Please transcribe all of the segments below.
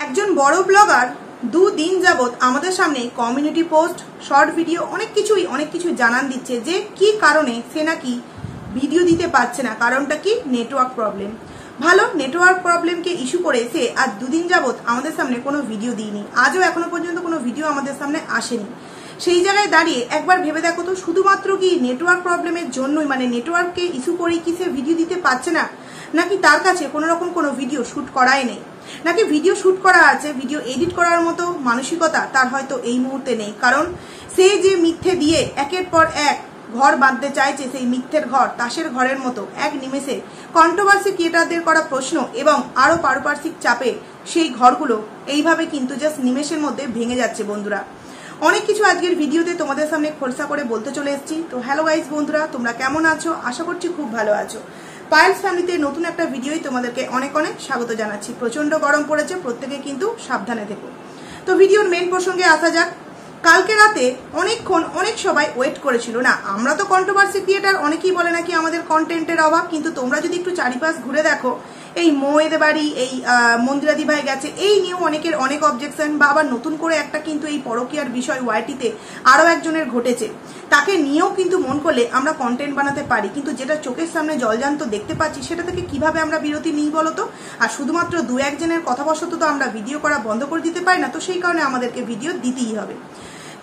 একজন বড় ব্লগার দুদিন যাবত আমাদের সামনে কমিউনিটি পোস্ট, শর্ট ভিডিও অনেক কিছুই জানান দিচ্ছে যে কি কারণে সে নাকি ভিডিও দিতে পারছে না। কারণটা কি? Network problem. ভালো, নেটওয়ার্ক প্রবলেমকে ইস্যু করে সে আজ দুদিন যাবত আমাদের সামনে কোনো ভিডিও দিইনি, আজও এখনো পর্যন্ত কোনো ভিডিও আমাদের সামনে আসেনি। সেই জায়গায় দাঁড়িয়ে একবার ভেবে দেখো তো, শুধুমাত্র কি নেটওয়ার্ক প্রবলেমের জন্যই, মানে নেটওয়ার্ককে ইস্যু করেই কি সে ভিডিও দিতে পারছে না, নাকি তার কাছে কোনো রকম কোনো ভিডিও শ্যুট করাই নেই, নাকি ভিডিও শ্যুট করা আছে, ভিডিও এডিট করার মতো মানসিকতা তার হয়তো এই মুহূর্তে নেই। কারণ সে যে মিথ্যে দিয়ে একের পর এক ঘর বাঁধতে চাইছে, সেই মিথ্যের ঘর তাসের ঘরের মতো এক নিমেষে কন্ট্রোভার্সি ক্রিয়েটারদের করা প্রশ্ন এবং আরো পারিপার্শ্বিক চাপে সেই ঘরগুলো এইভাবে কিন্তু জাস্ট নিমেষের মধ্যে ভেঙে যাচ্ছে। বন্ধুরা, অনেক কিছু আজকের ভিডিওতে তোমাদের সামনে খোলসা করে বলতে চলে এসেছি। তো হ্যালো গাইজ বন্ধুরা, তোমরা কেমন আছো? আশা করছি খুব ভালো আছো। পায়েলস ফ্যামিলিতে নতুন একটা ভিডিওই তোমাদেরকে অনেক অনেক স্বাগত জানাচ্ছি। প্রচন্ড গরম পড়েছে, প্রত্যেকে কিন্তু সাবধানে থেকো। তো ভিডিওর মেন প্রসঙ্গে আসা যাক। কালকে রাতে অনেকক্ষণ অনেক সবাই ওয়েট করেছিল। না, আমরা তো কন্ট্রোভার্সি ক্রিয়েটার, অনেকেই বলে নাকি আমাদের কন্টেন্টের অভাব, কিন্তু তোমরা যদি একটু চারিপাশ ঘুরে দেখো, এই মোয়েদ বাড়ি, এই মন্দিরাদি ভাই গেছে, এই নিয়েও অনেকের অনেক অবজেকশন, বা আবার নতুন করে একটা কিন্তু এই পরকীয়ার বিষয় ওয়াইটিতে আরও একজনের ঘটেছে, তাকে নিয়েও কিন্তু মন করলে আমরা কন্টেন্ট বানাতে পারি। কিন্তু যেটা চোখের সামনে জলজান্ত দেখতে পাচ্ছি, সেটা থেকে কিভাবে আমরা বিরতি নিই বলো তো? আর শুধুমাত্র দু একজনের কথাবশত তো আমরা ভিডিও করা বন্ধ করে দিতে পারি না, তো সেই কারণে আমাদেরকে ভিডিও দিতেই হবে।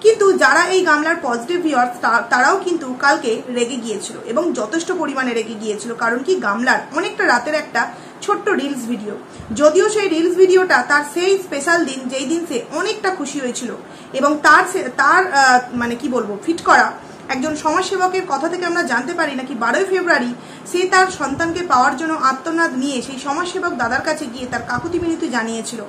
কিন্তু যারা এই গামলার পজিটিভ ভিউয়ার্স, তারাও কিন্তু কালকে রেগে গিয়েছিল এবং যথেষ্ট পরিমাণে রেগে গিয়েছিল। কারণ কি, গামলার অনেকটা রাতের একটা ছোট্ট রিলস ভিডিও, যদিও সেই রিলস ভিডিওটা তার সেই স্পেশাল দিন যেই দিন সে অনেকটা খুশি হয়েছিল, এবং তার মানে কি বলবো, ফিট করা একজন সমাজসেবকের কথা থেকে আমরা জানতে পারি নাকি 12ই ফেব্রুয়ারি সে তার সন্তানকে পাওয়ার জন্য আত্মনাদ নিয়ে সেই সমাজসেবক দাদার কাছে গিয়ে তার কাকুতি মিনতি জানিয়েছিল।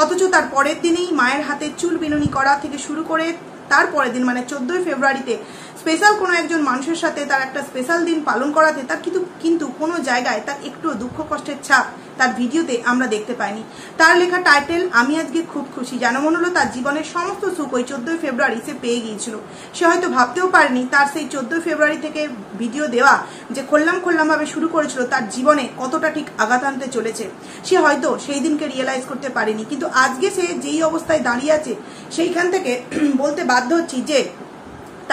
অথচ তার পরের দিনেই মায়ের হাতে চুল বিনুনি করা থেকে শুরু করে তার পরের দিন মানে 14ই ফেব্রুয়ারিতে স্পেশাল কোনো একজন মানুষের সাথে তার একটা স্পেশাল দিন পালন করাতে তার কিন্তু কোনো জায়গায় তার একটু দুঃখ কষ্টের ছাপ তার ভিডিওতে আমরা দেখতে পাইনি। তার লেখা টাইটেল আমি আজকে খুব খুশি, যেন মনে হলো তার জীবনের সমস্ত সুখ ওই 14ই ফেব্রুয়ারি সে পেয়ে গিয়েছিল। সে হয়তো ভাবতেও পারেনি তার সেই 14ই ফেব্রুয়ারি থেকে ভিডিও দেওয়া যে খোল্লামভাবে শুরু করেছিল, তার জীবনে কতটা ঠিক আঘাত আনতে চলেছে। সে হয়তো সেই দিনকে রিয়েলাইজ করতে পারেনি। কিন্তু আজকে সে যেই অবস্থায় দাঁড়িয়ে আছে, সেইখান থেকে বলতে বাধ্য হচ্ছি যে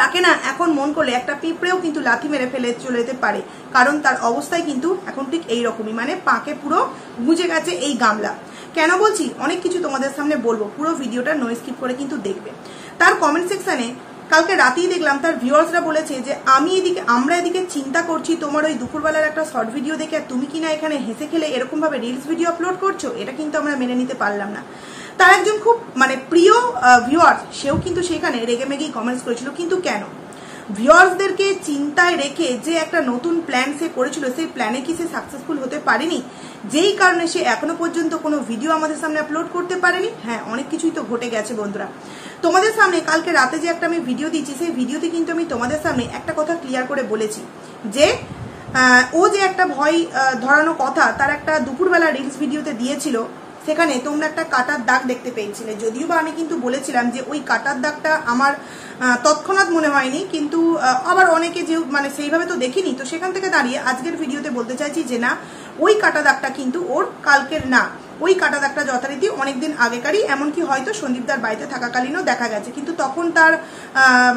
তাকে না এখন মন করলে একটা পিঁপড়েও কিন্তু লাথি মেরে ফেলে চলে যেতে পারে। কারণ তার অবস্থায় কিন্তু এখন ঠিক এইরকমই, মানে পাকে পুরো গুঁজে গেছে এই গামলা। কেন বলছি, অনেক কিছু তোমাদের সামনে বলবো, পুরো ভিডিওটা নো স্কিপ করে কিন্তু দেখবে। তার কমেন্ট সেকশনে কালকে রাতেই দেখলাম তার ভিউয়ার্সরা বলেছে যে আমরা এদিকে চিন্তা করছি তোমার ওই দুপুরবেলার একটা শর্ট ভিডিও দেখে তুমি কিনা এখানে হেসে খেলে এরকম ভাবে রিলস ভিডিও আপলোড করছো, এটা কিন্তু আমরা মেনে নিতে পারলাম না। তার একজন খুব মানে প্রিয় ভিউয়ার্স, সেও কিন্তু সেখানে রেগেমেগেই কমেন্টস করেছিল। কিন্তু কেন? ভিউয়ার্সদেরকে চিন্তায় রেখে যে একটা নতুন প্ল্যান সে করেছিল, সেই প্ল্যানে কি সে সাকসেসফুল হতে পারেনি, যেই কারণে সে এখনো পর্যন্ত কোনো ভিডিও আমাদের সামনে আপলোড করতে পারেনি? হ্যাঁ, অনেক কিছুই তো ঘটে গেছে বন্ধুরা। তোমাদের সামনে কালকে রাতে যে একটা আমি ভিডিও দিচ্ছি, সেই ভিডিওতে কিন্তু আমি তোমাদের সামনে একটা কথা ক্লিয়ার করে বলেছি যে ও যে একটা ভয় ধরানো কথা তার একটা দুপুরবেলা রিলস ভিডিওতে দিয়েছিল, সেখানে তোমরা একটা কাটার দাগ দেখতে পেয়েছিলে। যদিও বা আমি কিন্তু বলেছিলাম যে ওই কাটার দাগটা আমার তৎক্ষণাৎ মনে হয়নি, কিন্তু আবার অনেকে যে মানে সেইভাবে তো দেখিনি। তো সেখান থেকে দাঁড়িয়ে আজকের ভিডিওতে বলতে চাইছি যে না, ওই কাটা দাগটা কিন্তু ওর কালকের না, ওই কাটা দাগটা যথারীতি অনেকদিন আগেকারই, এমনকি হয়তো সন্দীপদার বাড়িতে থাকাকালীনও দেখা গেছে। কিন্তু তখন তার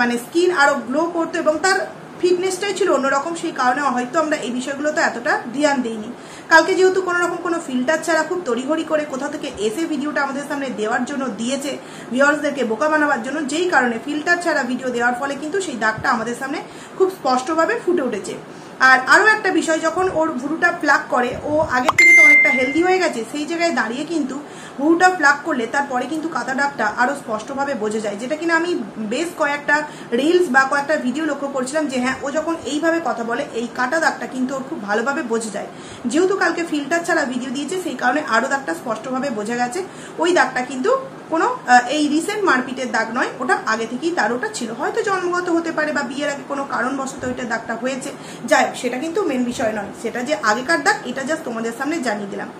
মানে স্কিন আরো গ্লো করতো এবং তার ফিটনেসটাই ছিল অন্যরকম, সেই কারণে হয়তো আমরা এই বিষয়গুলো তো এতটা ধ্যান দিইনি। কালকে যেহেতু কোনো রকম কোনো ফিল্টার ছাড়া খুব তড়িঘড়ি করে কোথা থেকে এসে ভিডিওটা আমাদের সামনে দেওয়ার জন্য দিয়েছে, ভিউয়ার্সদেরকে বোকা বানাবার জন্য, যেই কারণে ফিল্টার ছাড়া ভিডিও দেওয়ার ফলে কিন্তু সেই দাগটা আমাদের সামনে খুব স্পষ্টভাবে ফুটে উঠেছে। আর আরও একটা বিষয়, যখন ওর ভুরুটা প্লাক করে, ও আগের থেকে তো অনেকটা হেলদি হয়ে গেছে, সেই জায়গায় দাঁড়িয়ে কিন্তু ভুরুটা প্লাক করলে তারপরে কিন্তু কাটা দাগটা আরও স্পষ্টভাবে বোঝা যায়, যেটা কিনা আমি বেশ কয়েকটা রিলস বা কয়েকটা ভিডিও লক্ষ্য করছিলাম যে হ্যাঁ, ও যখন এইভাবে কথা বলে এই কাটা দাগটা কিন্তু ওর খুব ভালোভাবে বোঝা যায়। যেহেতু কালকে ফিল্টার ছাড়া ভিডিও দিয়েছে, সেই কারণে আরও দাগটা স্পষ্টভাবে বোঝা গেছে। ওই দাগটা কিন্তু কোনো এই রিসেন্ট মারপিটের দাগ নয়, ওটা আগে থেকেই তার ওটা ছিল, হয়তো জন্মগত হতে পারে বা বিয়ের আগে কোনো কারণবশত ওইটা দাগটা হয়েছে, যাই হোক সেটা কিন্তু মেন বিষয় নয়। সেটা যে আগেকার দাগ, এটা জাস্ট তোমাদের সামনে জানিয়ে দিলাম।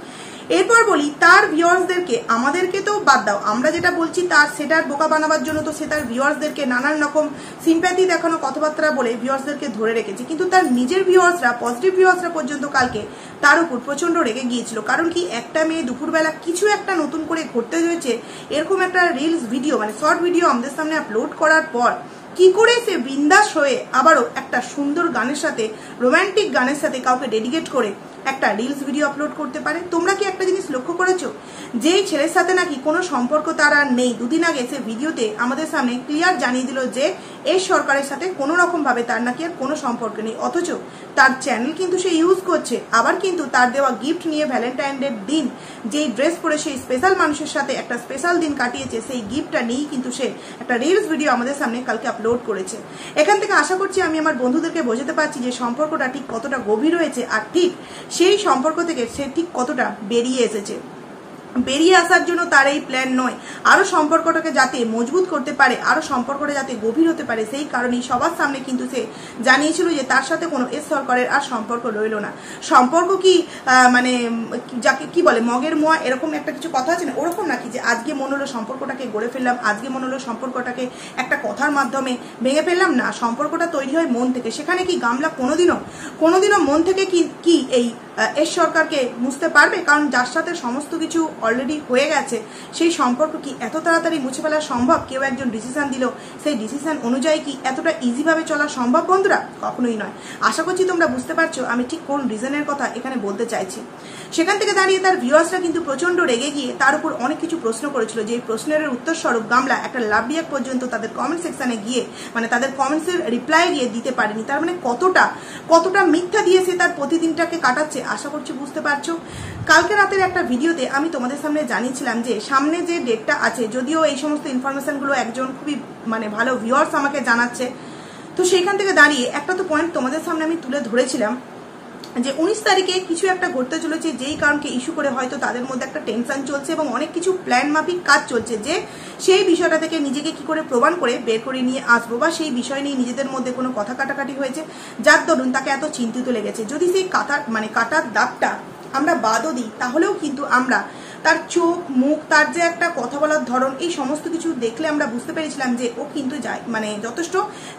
এরপর বলি তার ভিউয়ার্সদেরকে, আমাদেরকে তো বাদ দাও, আমরা যেটা বলছি তার সেটার বোকা বানাবার জন্য তো সে তার ভিউয়ার্সদেরকে নানান রকম সিম্প্যাথি দেখানো কথাবার্তা বলে ভিউয়ার্সদেরকে ধরে রেখেছে, কিন্তু তার নিজের ভিউয়ার্সরা, পজিটিভ ভিউয়ার্সরা পর্যন্ত কালকে তার উপর প্রচন্ড রেগে গিয়েছিল। কারণ কি, একটা মেয়ে দুপুরবেলা কিছু একটা নতুন করে ঘটতে হয়েছে এরকম একটা রিলস ভিডিও মানে শর্ট ভিডিও আমাদের সামনে আপলোড করার পর কি করে সে বিন্দাস হয়ে আবারও একটা সুন্দর গানের সাথে, রোম্যান্টিক গানের সাথে কাউকে ডেডিকেট করে একটা রিলস ভিডিও আপলোড করতে পারে। তোমরা কি একটা জিনিস লক্ষ্য করেছো, যেই ছেলের সাথে নাকি কোনো সম্পর্ক তার আর নেই, দুদিন আগে সে ভিডিওতে আমাদের সামনে ক্লিয়ার জানিয়ে দিল যে এই সরকারের সাথে কোনো রকম ভাবে তার নাকি আর কোনো সম্পর্ক নেই, অথচ তার চ্যানেল কিন্তু সে ইউজ করছে। আবার কিন্তু তার দেওয়া গিফট নিয়ে ভ্যালেন্টাইন ডের দিন যেই ড্রেস পরে সেই স্পেশাল মানুষের সাথে একটা স্পেশাল দিন কাটিয়েছে, সেই গিফটটা নিয়েই কিন্তু সে একটা রিলস ভিডিও আমাদের সামনে কালকে আপলোড করেছে। এখান থেকে আশা করছি আমি আমার বন্ধুদেরকে বোঝাতে পারছি যে সম্পর্কটা ঠিক কতটা গভীর হয়েছে, আর ঠিক সেই সম্পর্ক থেকে সে ঠিক কতটা বেরিয়ে এসেছে। বেরিয়ে আসার জন্য তার এই প্ল্যান নয়, আরো সম্পর্কটাকে যাতে মজবুত করতে পারে, আরো সম্পর্কটা যাতে গভীর হতে পারে, সেই কারণেই সবার সামনে কিন্তু সে জানিয়েছিল যে তার সাথে কোনো এস সরকারের আর সম্পর্ক রইল না। সম্পর্ক কি মানে যাকে কি বলে মগের মোয়া, এরকম একটা কিছু কথা আছে না, ওরকম নাকি যে আজকে মনে হলো সম্পর্কটাকে গড়ে ফেললাম, আজকে মনে হলো সম্পর্কটাকে একটা কথার মাধ্যমে ভেঙে ফেললাম। না, সম্পর্কটা তৈরি হয় মন থেকে। সেখানে কি গামলা কোনোদিনও মন থেকে কি এই এস সরকারকে মুছতে পারবে? কারণ যার সাথে সমস্ত কিছু অলরেডি হয়ে গেছে সেই সম্পর্ক কি এত তাড়াতাড়ি মুছে ফেলা সম্ভব? কেউ একজন ডিসিশন দিল, সেই ডিসিশন অনুযায়ী কি এতটা ইজিভাবে চলা সম্ভব বন্ধুরা? কখনোই নয়। আশা করছি তোমরা বুঝতে পারছো আমি ঠিক কোন রিজনের কথা এখানে বলতে চাইছি। সেখান থেকে দাঁড়িয়ে তার ভিউয়ার্সরা কিন্তু প্রচন্ড রেগে গিয়ে তার উপর অনেক কিছু প্রশ্ন করেছিল, যে প্রশ্নের উত্তর স্বরূপ গামলা একটা লাভ রিয়াক্ট পর্যন্ত তাদের কমেন্ট সেকশনে গিয়ে মানে তাদের কমেন্টসের রিপ্লাই গিয়ে দিতে পারেনি। তার মানে কতটা মিথ্যা দিয়ে সে তার প্রতিদিনটাকে কাটাচ্ছে আশা করছি বুঝতে পারছো। কালকে রাতের একটা ভিডিওতে আমি তোমাদের সামনে জানিয়েছিলাম যে সামনে যে ডেটটা আছে, যদিও এই সমস্ত ইনফরমেশনগুলো একজন খুবই মানে ভালো ভিউয়ার্স আমাকে জানাচ্ছে, তো সেইখান থেকে দাঁড়িয়ে একটা তো পয়েন্ট তোমাদের সামনে আমি তুলে ধরেছিলাম যে 19 তারিখে কিছু একটা ঘটতে চলেছে, যেই কারণকে ইস্যু করে হয়তো তাদের মধ্যে একটা টেনশন চলছে এবং অনেক কিছু প্ল্যান মাফিক কাজ চলছে, যে সেই বিষয়টা থেকে নিজেকে কি করে প্রমাণ করে বের করে নিয়ে আসবো, বা সেই বিষয় নিয়ে নিজেদের মধ্যে কোনো কথা কাটাকাটি হয়েছে যার দরুন তাকে এত চিন্তিত লেগেছে। যদি সেই কাটার দাগটা আমরা বাদও দিই, তাহলেও কিন্তু আমরা তার চোখ মুখ, তার যে একটা কথা বলার ধরন, এই সমস্ত কিছু দেখলে আমরা বুঝতে পেরেছিলাম যে ও কিন্তু মানে যথেষ্ট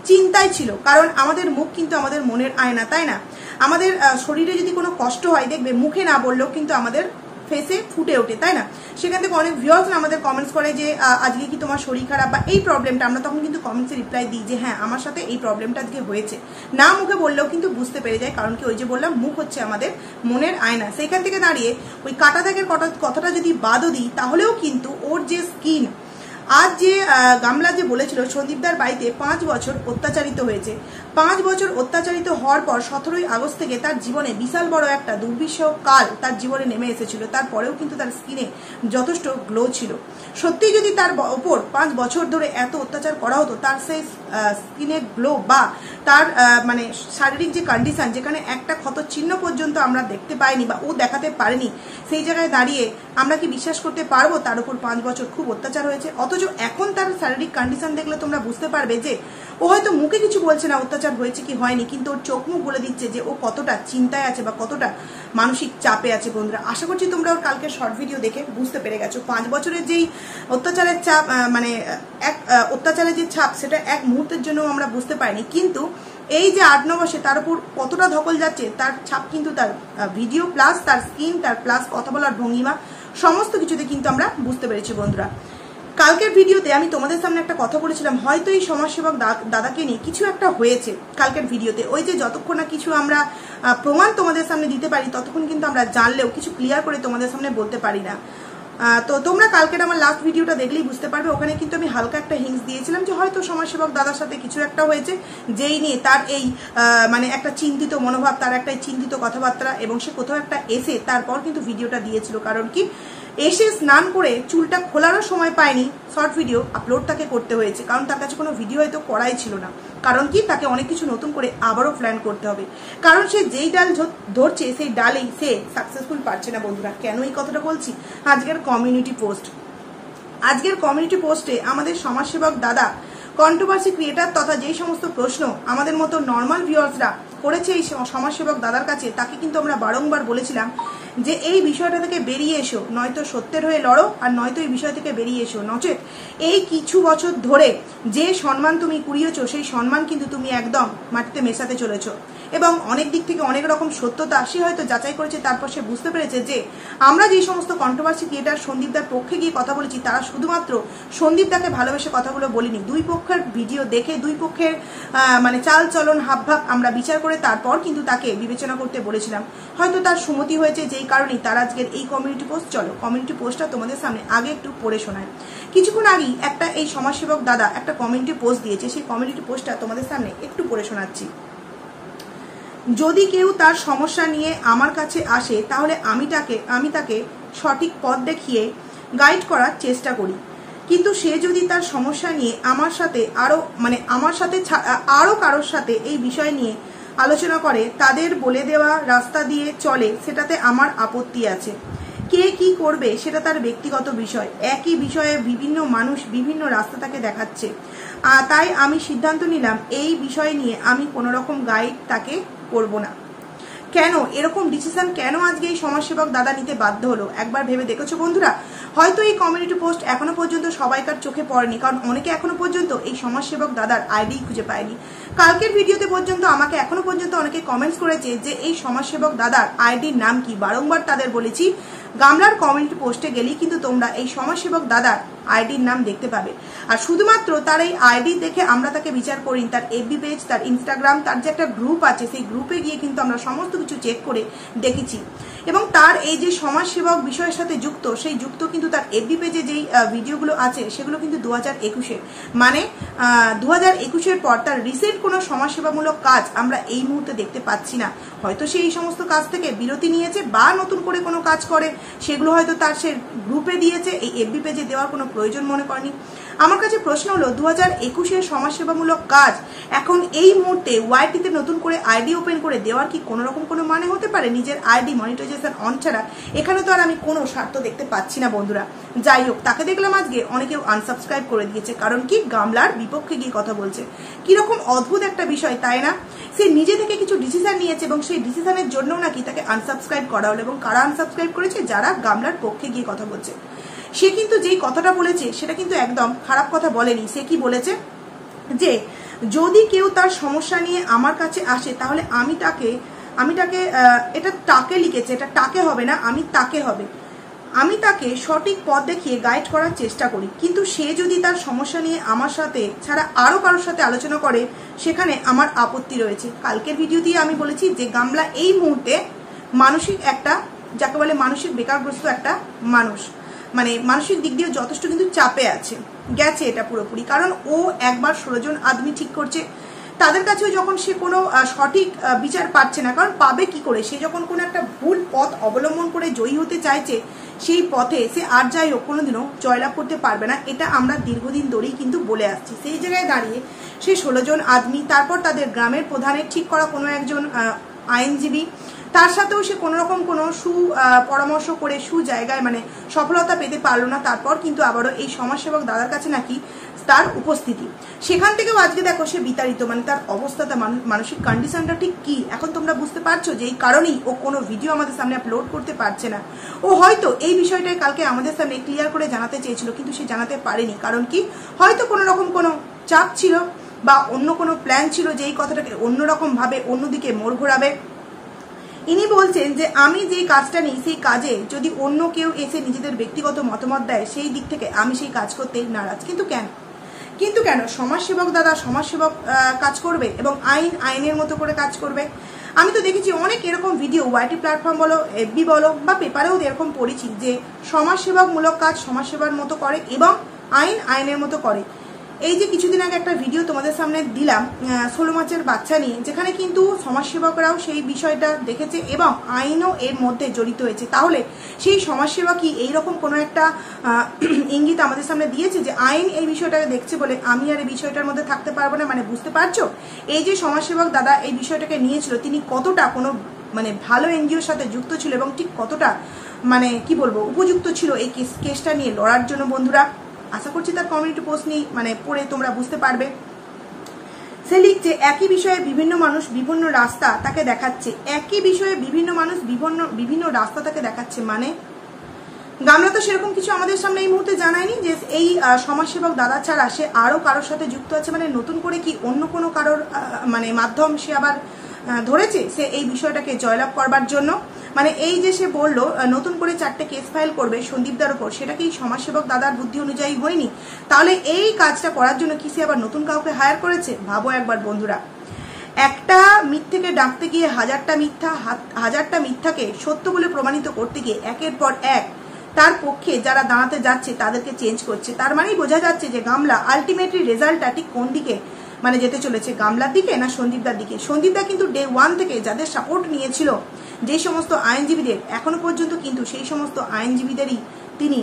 চিন্তায় ছিল। কারণ আমাদের মুখ কিন্তু আমাদের মনের আয়না, তাই না? আমাদের শরীরে যদি কোনো কষ্ট হয় দেখবে মুখে না বললেও কিন্তু আমাদের ফেসে ফুটে ওঠে, তাই না? সেখান থেকে অনেক ভিউয়ার্স আমাদের কমেন্টস করে যে আজকে কি তোমার শরীর খারাপ বা এই প্রবলেমটা, আমরা তখন কিন্তু কমেন্টসে রিপ্লাই দিই যে হ্যাঁ আমার সাথে এই প্রবলেমটা আজকে হয়েছে, না মুখে বললেও কিন্তু বুঝতে পেরে যায়। কারণ কি, ওই যে বললাম মুখ হচ্ছে আমাদের মনের আয়না। সেইখান থেকে দাঁড়িয়ে ওই কাটা দাগের কথাটা যদি বাদও দিই, তাহলেও কিন্তু ওর যে স্কিন, আজ যে গামলা যে বলেছিল সন্দীপদার বাড়িতে 5 বছর অত্যাচারিত হয়েছে, 5 বছর অত্যাচারিত হওয়ার পর 17ই আগস্ট থেকে তার জীবনে বিশাল বড় একটা দুর্বিষহ কাল তার জীবনে নেমে এসেছিল, তারপরেও কিন্তু তার স্কিনে যথেষ্ট গ্লো ছিল। সত্যি যদি তার ওপর 5 বছর ধরে এত অত্যাচার করা হতো, তার সেই স্কিনের গ্লো বা তার মানে শারীরিক যে কন্ডিশন, যেখানে একটা ক্ষত চিহ্ন পর্যন্ত আমরা দেখতে পাইনি বা ও দেখাতে পারেনি, সেই জায়গায় দাঁড়িয়ে আমরা কি বিশ্বাস করতে পারবো তার উপর 5 বছর খুব অত্যাচার হয়েছে? অথচ এখন তার শারীরিক কন্ডিশন দেখলে তোমরা বুঝতে পারবে যে ও হয়তো মুখে কিছু বলছে না অত্যাচার হয়েছে কি হয়নি, কিন্তু ওর চোখ মুখ বলে দিচ্ছে যে ও কতটা চিন্তায় আছে বা কতটা মানসিক চাপে আছে। বন্ধুরা, আশা করছি তোমরা ওর কালকে শর্ট ভিডিও দেখে বুঝতে পেরে গেছো 5 বছরের যেই অত্যাচারের চাপ, মানে এক অত্যাচারের যে ছাপ, সেটা এক মুহূর্তের জন্য আমরা বুঝতে পারিনি, কিন্তু এই যে 8-9 মাসে তার উপর কতটা ধকল যাচ্ছে, তার ছাপ কিন্তু তার ভিডিও প্লাস তার স্কিন, তার প্লাস কথা বলার ভঙ্গিমা, সমস্ত কিছুতে কিন্তু আমরা বুঝতে পেরেছি। বন্ধুরা, কালকের ভিডিওতে আমি তোমাদের সামনে একটা কথা বলেছিলাম, হয়তো এই সমাজসেবক দাদাকে নিয়ে কিছু একটা হয়েছে। কালকের ভিডিওতে ওই যে যতক্ষণ না কিছু আমরা প্রমাণ তোমাদের সামনে দিতে পারি, ততক্ষণ কিন্তু আমরা জানলেও কিছু ক্লিয়ার করে তোমাদের সামনে বলতে পারি না। তো তোমরা কালকের আমার লাস্ট ভিডিওটা দেখলেই বুঝতে পারবে, ওখানে কিন্তু আমি হালকা একটা হিংস দিয়েছিলাম যে হয়তো সমাজসেবক দাদার সাথে কিছু একটা হয়েছে, যেই নিয়ে তার এই মানে একটা চিন্তিত মনোভাব, তার একটা চিন্তিত কথাবার্তা, এবং সে কোথাও একটা এসে তারপর কিন্তু ভিডিওটা দিয়েছিল। কারণ কি, এসে স্নান করে চুলটা খোলারও সময় পায়নি, শর্ট ভিডিও আপলোড তাকে করতে হয়েছে, কারণ তার কাছে কোনো ভিডিও হয়তো করাই ছিল না। কারণ কি, তাকে অনেক কিছু নতুন করে আবারও প্ল্যান করতে হবে, কারণ সে যেই ডাল ধরছে সেই ডালেই সে সাকসেসফুল পারছে না। বন্ধুরা, কেন এই কথাটা বলছি? আজকের কমিউনিটি পোস্টে আমাদের সমাজসেবক দাদা, কন্ট্রোভার্সি ক্রিয়েটার তথা যেই সমস্ত প্রশ্ন আমাদের মতো নর্মাল ভিউয়ার্সরা করেছে এই সমাজসেবক দাদার কাছে, তাকে কিন্তু আমরা বারংবার বলেছিলাম যে এই বিষয়টা থেকে বেরিয়ে এসো, নয়তো সত্যের হয়ে লড়ো আর নয়তো এই বিষয় থেকে বেরিয়ে এসো, নচেত এই কিছু বছর ধরে যে সম্মান তুমি কুড়িয়েছো সেই সম্মান কিন্তু তুমি একদম মাটিতে মেশাতে চলেছো। এবং অনেক দিক থেকে অনেক রকম সত্যতা সে হয়তো যাচাই করেছে, তারপর সে বুঝতে পেরেছে যে আমরা যে সমস্ত কন্ট্রোভার্সি ক্রিয়েটার সন্দীপদার পক্ষে গিয়ে কথা বলেছি তারা শুধুমাত্র সন্দীপদাকে ভালোবেসে কথাগুলো বলিনি, দুই পক্ষের ভিডিও দেখে দুই পক্ষের মানে চাল চলন হাবভাব আমরা বিচার করে তারপর কিন্তু তাকে বিবেচনা করতে বলেছিলাম। হয়তো তার সুমতি হয়েছে, যেই কারণেই তার আজকের এই কমিউনিটি পোস্ট। চলো কমিউনিটি পোস্টটা তোমাদের সামনে আগে একটু পড়ে শোনায়। কিছুক্ষণ আগেই একটা এই সমাজসেবক দাদা একটা কমিউনিটি পোস্ট দিয়েছে, সেই কমিউনিটি পোস্টটা তোমাদের সামনে একটু পড়ে শোনাচ্ছি। যদি কেউ তার সমস্যা নিয়ে আমার কাছে আসে তাহলে আমি তাকে সঠিক পথ দেখিয়ে গাইড করার চেষ্টা করি, কিন্তু সে যদি তার সমস্যা নিয়ে আমার সাথে আরো কারোর সাথে এই বিষয় নিয়ে আলোচনা করে, তাদের বলে দেওয়া রাস্তা দিয়ে চলে, সেটাতে আমার আপত্তি আছে। কে কি করবে সেটা তার ব্যক্তিগত বিষয়। একই বিষয়ে বিভিন্ন মানুষ বিভিন্ন রাস্তা তাকে দেখাচ্ছে, তাই আমি সিদ্ধান্ত নিলাম এই বিষয় নিয়ে আমি কোনো রকম গাইড তাকে করব না। কেন এরকম ডিসিশন কেন আজকে এই সমাজসেবক দাদা নিতে বাধ্য হলো একবার ভেবে দেখেছো বন্ধুরা? হয়তো এই কমিউনিটি পোস্ট এখনো পর্যন্ত সবাইকার চোখে পড়েনি, কারণ অনেকে এখনো পর্যন্ত এই সমাজসেবক দাদার আইডি খুঁজে পায়নি। কালকের ভিডিওতে পর্যন্ত আমাকে এখনো পর্যন্ত অনেকে কমেন্টস করেছে যে এই সমাজসেবক দাদার আইডির নাম কি। বারংবার তাদের বলেছি গামলার কমিউনিটি পোস্টে গেলেই কিন্তু তোমরা এই সমাজসেবক দাদার আইডির নাম দেখতে পাবে। আর শুধুমাত্র তার এই আইডি দেখে আমরা তাকে বিচার করি, তার এফবি পেজ, তার ইনস্টাগ্রাম, তার যে একটা গ্রুপ আছে সেই গ্রুপে গিয়ে কিন্তু আমরা সমস্ত কিছু চেক করে দেখেছি। এবং তার এই যে সমাজসেবক বিষয়ের সাথে যুক্ত সেই যুক্ত কিন্তু তার এফবি পেজে যেই ভিডিওগুলো আছে সেগুলো কিন্তু 2021-এর, মানে 2021-এর পর তার রিসেন্ট কোনো সমাজসেবামূলক কাজ আমরা এই মুহূর্তে দেখতে পাচ্ছি না। হয়তো সে এই সমস্ত কাজ থেকে বিরতি নিয়েছে বা নতুন করে কোনো কাজ করে সেগুলো হয়তো তার সে গ্রুপে দিয়েছে, এই এফবি পেজে দেওয়ার কোনো প্রয়োজন মনে করেনি। আমার কাছে প্রশ্ন হলো 2021-এর সমাজসেবামূলক কাজ এখন এই মুহূর্তে ওয়াইটিতে নতুন করে আইডি ওপেন করে দেওয়ার কি কোনো রকম কোনো মানে হতে পারে? নিজের আইডি মনিটাইজেশন অন ছাড়া এখানে তো আর আমি কোনো স্বার্থ দেখতে পাচ্ছি না বন্ধুরা। যাই হোক, তাকে দেখলাম আজকে অনেকেও আনসাবস্ক্রাইব করে দিয়েছে, কারণ কি গামলার বিপক্ষে গিয়ে কথা বলছে। কিরকম অদ্ভুত একটা বিষয়, তাই না? সে নিজে থেকে কিছু ডিসিশন নিয়েছে এবং সেই ডিসিশনের জন্য নাকি তাকে আনসাবস্ক্রাইব করা হলো। এবং কারা আনসাবস্ক্রাইব করেছে? যারা গামলার পক্ষে গিয়ে কথা বলছে। সে কিন্তু যেই কথাটা বলেছে সেটা কিন্তু একদম খারাপ কথা বলেনি। সে কি বলেছে যে যদি কেউ তার সমস্যা নিয়ে আমার কাছে আসে তাহলে আমি তাকে এটা তাকে লিখেছে, এটা তাকে হবে না, আমি তাকে সঠিক পথ দেখিয়ে গাইড করার চেষ্টা করি, কিন্তু সে যদি তার সমস্যা নিয়ে আমার সাথে ছাড়া আরো কারোর সাথে আলোচনা করে সেখানে আমার আপত্তি রয়েছে। কালকের ভিডিও দিয়ে আমি বলেছি যে গামলা এই মুহূর্তে মানসিক একটা, যাকে বলে মানসিক বেকারগ্রস্ত একটা মানুষ, মানে মানসিক দিক দিয়ে যথেষ্ট কিন্তু চাপে গেছে এটা পুরোপুরি। কারণ ও একবার 16 জন আদমি ঠিক করছে, তাদের কাছেও যখন সে কোনো সঠিক বিচার পাচ্ছে না, কারণ পাবে কি করে? সে যখন কোনো একটা ভুল পথ অবলম্বন করে জয়ী হতে চাইছে সেই পথে সে আর যাই হোক কোনোদিনও জয়লাভ করতে পারবে না। এটা আমরা দীর্ঘদিন ধরেই কিন্তু বলে আসছি। সেই জায়গায় দাঁড়িয়ে সে 16 জন আদমি, তারপর তাদের গ্রামের প্রধানের ঠিক করা কোনো একজন আইনজীবী, তার সাথেও সে কোনো রকম কোনো পরামর্শ করে জায়গায় মানে সফলতা পেতে পারলো না। তারপর কিন্তু আবারও এই সমাজসেবক দাদার কাছে নাকি তার উপস্থিতি, সেখান থেকেও আজকে দেখো সে বিতাড়িত। মানে তার অবস্থাটা, মানসিক কন্ডিশনটা ঠিক কি এখন তোমরা বুঝতে পারছো যে এই কারণেই ও কোনো ভিডিও আমাদের সামনে আপলোড করতে পারছে না। ও হয়তো এই বিষয়টাই কালকে আমাদের সামনে ক্লিয়ার করে জানাতে চেয়েছিল, কিন্তু সে জানাতে পারেনি। কারণ কি? হয়তো কোনো রকম কোনো চাপ ছিল বা অন্য কোনো প্ল্যান ছিল যে এই কথাটাকে অন্যরকম ভাবে অন্যদিকে মোড় ঘোরাবে। ইনি বলছেন যে আমি যে কাজটা নিই সেই কাজে যদি অন্য কেউ এসে নিজেদের ব্যক্তিগত মতামত দেয় সেই দিক থেকে আমি সেই কাজ করতে নারাজ। কিন্তু কেন সমাজসেবক দাদা সমাজসেবক কাজ করবে এবং আইনের মতো করে কাজ করবে? আমি তো দেখেছি অনেক এরকম ভিডিও ওয়াইটি প্ল্যাটফর্ম বলো, এফবি বলো বা পেপারেও এরকম পড়েছি যে সমাজসেবামূলক কাজ সমাজসেবার মতো করে এবং আইনের মতো করে। এই যে কিছুদিন আগে একটা ভিডিও তোমাদের সামনে দিলাম 16 মাসের বাচ্চা নিয়ে, যেখানে কিন্তু সমাজসেবকরাও সেই বিষয়টা দেখেছে এবং আইনও এর মধ্যে জড়িত হয়েছে। তাহলে সেই সমাজসেবা কি এইরকম কোনো একটা ইঙ্গিত আমাদের সামনে দিয়েছে যে আইন এই বিষয়টাকে দেখছে বলে আমি আর এই বিষয়টার মধ্যে থাকতে পারবো না? মানে বুঝতে পারছো এই যে সমাজসেবক দাদা এই বিষয়টাকে নিয়েছিল তিনি কতটা কোনো মানে ভালো এনজিওর সাথে যুক্ত ছিল এবং ঠিক কতটা মানে কি বলবো উপযুক্ত ছিল এই কেসটা নিয়ে লড়ার জন্য। বন্ধুরা আশা করছি তার কমিউনিটি পোস্ট নিয়ে মানে পড়ে তোমরা বুঝতে পারবে। সে লিখছে একই বিষয়ে বিভিন্ন মানুষ বিভিন্ন রাস্তা তাকে দেখাচ্ছে, একই বিষয়ে বিভিন্ন মানুষ বিভিন্ন রাস্তা তাকে দেখাচ্ছে। মানে গামলা তো সেরকম কিছু আমাদের সামনে এই মুহূর্তে জানায়নি যে এই সমাজসেবক দাদা ছাড়া সে আরো কারোর সাথে যুক্ত আছে। মানে নতুন করে কি অন্য কোনো কারোর মানে মাধ্যম সে আবার ধরেছে সে এই বিষয়টাকে জয়লাভ করবার জন্য। মানে এই যে সে বললো নতুন করে 4টে কেস ফাইল করবে সন্দীপদার ওপর, সেটা কি সমাজসেবক দাদার বুদ্ধি অনুযায়ী হয়নি? তাহলে এই কাজটা করার জন্য কি সে আবার নতুন কাউকে হায়ার করেছে? ভাবো একবার বন্ধুরা, একটা মিথ্যেকে ডাকতে গিয়ে হাজারটা মিথ্যাকে সত্য বলে প্রমাণিত করতে গিয়ে একের পর এক তার পক্ষে যারা দাঁড়াতে যাচ্ছে তাদেরকে চেঞ্জ করছে। তার মানেই বোঝা যাচ্ছে যে গামলা আলটিমেটলি রেজাল্টটা ঠিক কোন দিকে মানে যেতে চলেছে, গামলার দিকে না সন্দীপদার দিকে। সন্দীপদা কিন্তু ডে 1 থেকে যাদের সাপোর্ট নিয়েছিল, যে সমস্ত আইনজীবীদের, এখনো পর্যন্ত কিন্তু সেই সমস্ত আইনজীবীদেরই তিনি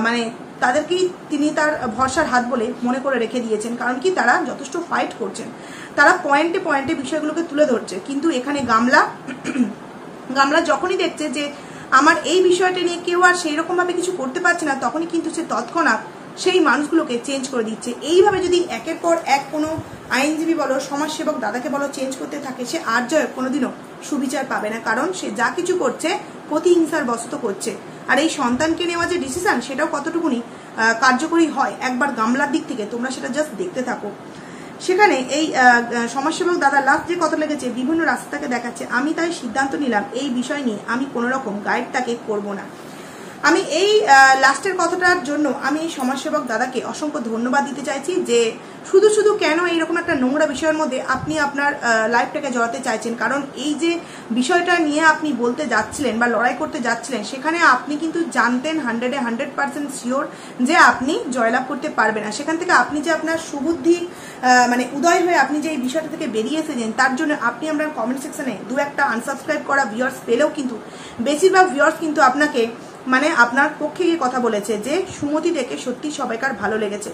মানে তাদেরকেই তিনি তার ভরসার হাত বলে মনে করে রেখে দিয়েছেন। কারণ কি তারা যথেষ্ট ফাইট করছেন, তারা পয়েন্টে পয়েন্টে বিষয়গুলোকে তুলে ধরছে। কিন্তু এখানে গামলা যখনই দেখছে যে আমার এই বিষয়টা নিয়ে কেউ আর সেই রকম ভাবে কিছু করতে পারছে না, তখনই কিন্তু সে তৎক্ষণাৎ সেই মানুষগুলোকে চেঞ্জ করে দিচ্ছে। এইভাবে যদি একের পর এক কোনো আইনজীবী বলো, সমাজসেবক দাদাকে বলো চেঞ্জ করতে থাকে, সে আর জয় কোনোদিনও সুবিচার পাবে না। কারণ সে যা কিছু করছে প্রতিহিংসার বশত করছে। আর এই সন্তানকে নেওয়া যে ডিসিশন, সেটাও কতটুকুনি কার্যকরী হয় একবার গামলার দিক থেকে তোমরা সেটা জাস্ট দেখতে থাকো। সেখানে এই সমাজসেবক দাদা লাস্ট যে কথা লেগেছে বিভিন্ন রাস্তাকে দেখাচ্ছে, আমি তাই সিদ্ধান্ত নিলাম এই বিষয় নিয়ে আমি কোনো রকম গাইড তাকে করবো না। আমি এই লাস্টের কথাটার জন্য আমি এই সমাজসেবক দাদাকে অসংখ্য ধন্যবাদ দিতে চাইছি যে শুধু কেন এইরকম একটা নোংরা বিষয়ের মধ্যে আপনি আপনার লাইফটাকে জড়াতে চাইছেন। কারণ এই যে বিষয়টা নিয়ে আপনি বলতে যাচ্ছিলেন বা লড়াই করতে যাচ্ছিলেন, সেখানে আপনি কিন্তু জানতেন 100% শিওর যে আপনি জয়লাভ করতে পারবেন না। সেখান থেকে আপনি যে আপনার সুবুদ্ধি মানে উদয় হয়ে আপনি যে এই বিষয়টা থেকে বেরিয়ে এসেছেন, তার জন্য আপনি আমরা কমেন্ট সেকশনে 2-1টা আনসাবস্ক্রাইব করা ভিউয়ার্স পেলেও কিন্তু বেশিরভাগ ভিউয়ার্স কিন্তু আপনাকে মানে আপনার পক্ষে গিয়ে কথা বলেছে যে সুমতি দেখে সত্যি সবাইকার ভালো লেগেছে।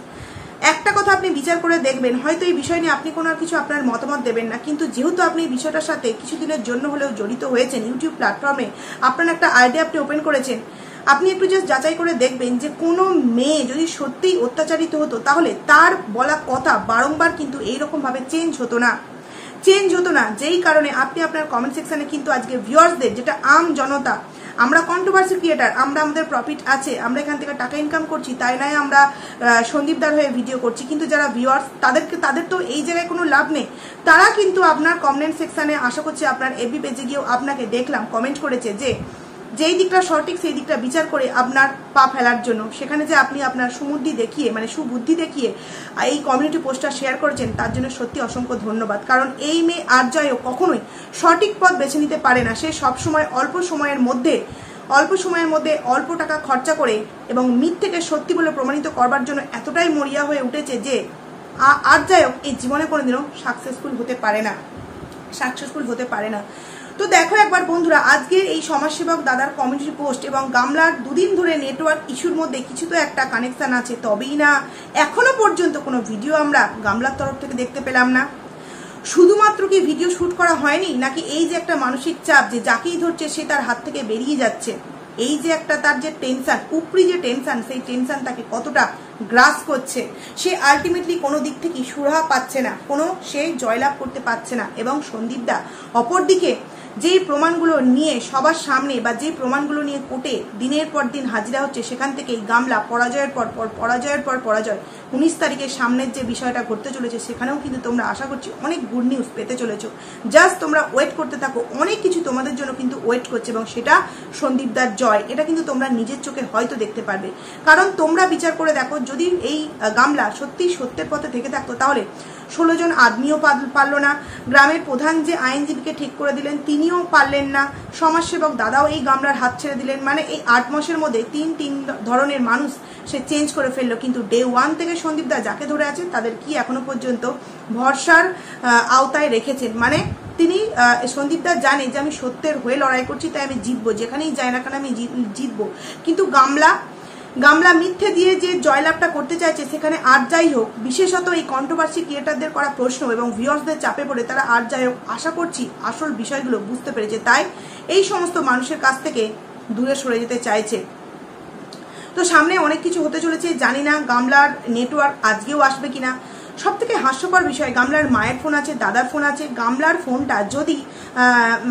একটা কথা আপনি বিচার করে দেখবেন, হয়তো এই বিষয় নিয়ে আপনি কোনো আর কিছু আপনার মতামত দেবেন না, কিন্তু যেহেতু আপনি এই বিষয়টার সাথে কিছুদিনের জন্য হলেও জড়িত হয়েছেন, ইউটিউব প্ল্যাটফর্মে আপনার একটা আইডিয়া আপনি ওপেন করেছেন, আপনি একটু জাস্ট যাচাই করে দেখবেন যে কোনো মেয়ে যদি সত্যিই অত্যাচারিত হতো, তাহলে তার বলা কথা বারংবার কিন্তু এইরকমভাবে চেঞ্জ হতো না। যেই কারণে আপনি আপনার কমেন্ট সেকশনে কিন্তু আজকে ভিউয়ার্সদের, যেটা আম জনতা, আমরা কন্ট্রোভার্সি ক্রিয়েটার, আমরা আমাদের প্রফিট আছে, আমরা এখান থেকে টাকা ইনকাম করছি, তাই নয় আমরা সন্দীপদার হয়ে ভিডিও করছি, কিন্তু যারা ভিউয়ার্স তাদের তো এই জায়গায় কোনো লাভ নেই। তারা কিন্তু আপনার কমেন্ট সেকশনে, আশা করছি আপনার এফবি পেজে গিয়েও আপনাকে দেখলাম কমেন্ট করেছে যে যেই দিকটা সঠিক সেই দিকটা বিচার করে আপনার পা ফেলার জন্য। সেখানে যে আপনি আপনার সুবুদ্ধি দেখিয়ে এই কমিউনিটি পোস্টটা শেয়ার করেছেন, তার জন্য সত্যি অসংখ্য ধন্যবাদ। কারণ এই মেয়ে আর জয়ও কখনোই সঠিক পথ বেছে নিতে পারে না। সে সবসময় অল্প সময়ের মধ্যে অল্প টাকা খরচা করে এবং মিথ্যেকে সত্যি বলে প্রমাণিত করবার জন্য এতটাই মরিয়া হয়ে উঠেছে যে আর জয়ও এই জীবনে কোনোদিনও সাকসেসফুল হতে পারে না। তো দেখো একবার বন্ধুরা, আজকে এই সমাজসেবক দাদার কমিউনিটি পোস্ট এবং গামলার দুদিন ধরে নেটওয়ার্ক ইস্যুর মধ্যে কিছু তো একটা কানেকশন আছে, তবেই না এখনো পর্যন্ত কোনো ভিডিও আমরা গামলার তরফ থেকে দেখতে পেলাম না। শুধুমাত্র কি ভিডিও শুট করা হয়নি, নাকি এই যে একটা মানসিক চাপ যে যাকেই ধরছে সে তার হাত থেকে বেরিয়ে যাচ্ছে, এই যে একটা তার যে টেনশন, উপরি যে টেনশন, সেই টেনশন তাকে কতটা গ্রাস করছে, সে আলটিমেটলি কোনো দিক থেকে সুরাহা পাচ্ছে না, সে জয়লাভ করতে পারছে না। এবং সন্দীপদা অপরদিকে যেই প্রমাণগুলো নিয়ে সবার সামনে বা যে প্রমাণগুলো নিয়ে কোর্টে দিনের পর দিন হাজিরা হচ্ছে, সেখান থেকেই গামলা পরাজয়ের পর পরাজয় 19 তারিখের সামনের যে বিষয়টা ঘটতে চলেছে, সেখানেও কিন্তু তোমরা আশা করছি অনেক গুড নিউজ পেতে চলেছো। জাস্ট তোমরা ওয়েট করতে থাকো, অনেক কিছু তোমাদের জন্য কিন্তু ওয়েট করছে এবং সেটা সন্দীপদার জয়, এটা কিন্তু তোমরা নিজের চোখে হয়তো দেখতে পারবে। কারণ তোমরা বিচার করে দেখো, যদি এই গামলা সত্যি সত্যের পথে থেকে থাকতো, তাহলে 16 জন আদমিও পারল না, গ্রামের প্রধান যে আইনজীবীকে ঠিক করে দিলেন তিনিও পারলেন না, সমাজসেবক দাদাও এই গামলার হাত ছেড়ে দিলেন। মানে এই 8 মাসের মধ্যে তিন ধরনের মানুষ সে চেঞ্জ করে ফেললো। কিন্তু ডে 1 থেকে সন্দীপদা যাকে ধরে আছে তাদের কি এখনো পর্যন্ত ভরসার আওতায় রেখেছেন। মানে তিনি সন্দীপদা জানে যে আমি সত্যের হয়ে লড়াই করছি, তাই আমি জিতবো, যেখানেই যাই না কেন আমি জিতবো। কিন্তু গামলা মিথ্যে দিয়ে যে জয়লাভটা করতে চাইছে, সেখানে আর যাই হোক, বিশেষত এই কন্ট্রোভার্সি ক্রিয়েটারদের করা প্রশ্ন এবং ভিউয়ার্সদের চাপে পড়ে তারা আর যাই হোক আশা করছি আসল বিষয়গুলো বুঝতে পেরেছে, তাই এই সমস্ত মানুষের কাছ থেকে দূরে সরে যেতে চাইছে। তো সামনে অনেক কিছু হতে চলেছে, জানি না গামলার নেটওয়ার্ক আজকেও আসবে কিনা। সব থেকে হাস্যকর বিষয়, গামলার মায়ের ফোন আছে, দাদার ফোন আছে, গামলার ফোনটা যদি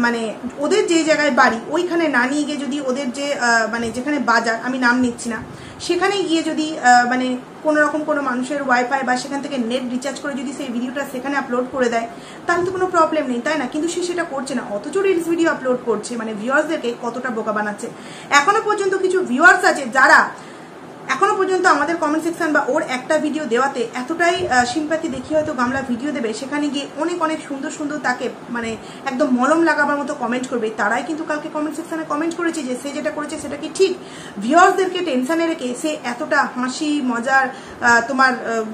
মানে ওদের যে জায়গায় বাড়ি ওইখানে না নিয়ে গিয়ে যদি ওদের যে মানে যেখানে বাজার, আমি নাম নিচ্ছি না, সেখানে গিয়ে যদি মানে কোনো রকম কোনো মানুষের ওয়াইফাই বা সেখান থেকে নেট রিচার্জ করে যদি সেই ভিডিওটা সেখানে আপলোড করে দেয়, তাহলে তো কোনো প্রবলেম নেই, তাই না? কিন্তু সে সেটা করছে না, অথচ রিলস ভিডিও আপলোড করছে। মানে ভিউয়ার্সদেরকে কতটা বোকা বানাচ্ছে। এখনো পর্যন্ত কিছু ভিউয়ার্স আছে যারা এখনো পর্যন্ত আমাদের কমেন্ট সেকশন বা ওর একটা ভিডিও দেওয়াতে এতটাই সিম্প্যাথি দেখিয়ে হয়তো গামলা ভিডিও দেবে, সেখানে গিয়ে অনেক অনেক সুন্দর সুন্দর তাকে মানে একদম মলম লাগাবার মতো কমেন্ট করবে। তারাই কিন্তু কালকে কমেন্ট সেকশনে কমেন্ট করেছে যে সে যেটা করেছে সেটা কি ঠিক। ভিউয়ার্সদেরকে টেনশনে রেখে সে এতটা হাসি মজার তোমার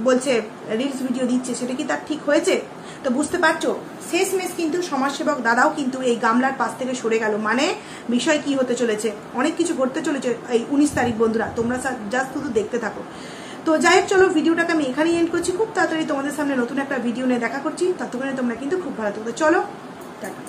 বলছে রিলস ভিডিও দিচ্ছে, সেটা কি তার ঠিক হয়েছে? তো বুঝতে পারছো, শেষমেশ কিন্তু সমাজসেবক দাদাও কিন্তু এই গামলার পাশ থেকে সরে গেল। মানে বিষয় কি হতে চলেছে, অনেক কিছু ঘটতে চলেছে এই 19 তারিখ। বন্ধুরা তোমরা জাস্ট শুধু দেখতে থাকো। তো যাই হোক, চলো ভিডিওটাকে আমি এখানেই এন্ড করছি। খুব তাড়াতাড়ি তোমাদের সামনে নতুন একটা ভিডিও নিয়ে দেখা করছি। ততক্ষণে তোমরা কিন্তু খুব ভালো থাকো। চলো টাটা।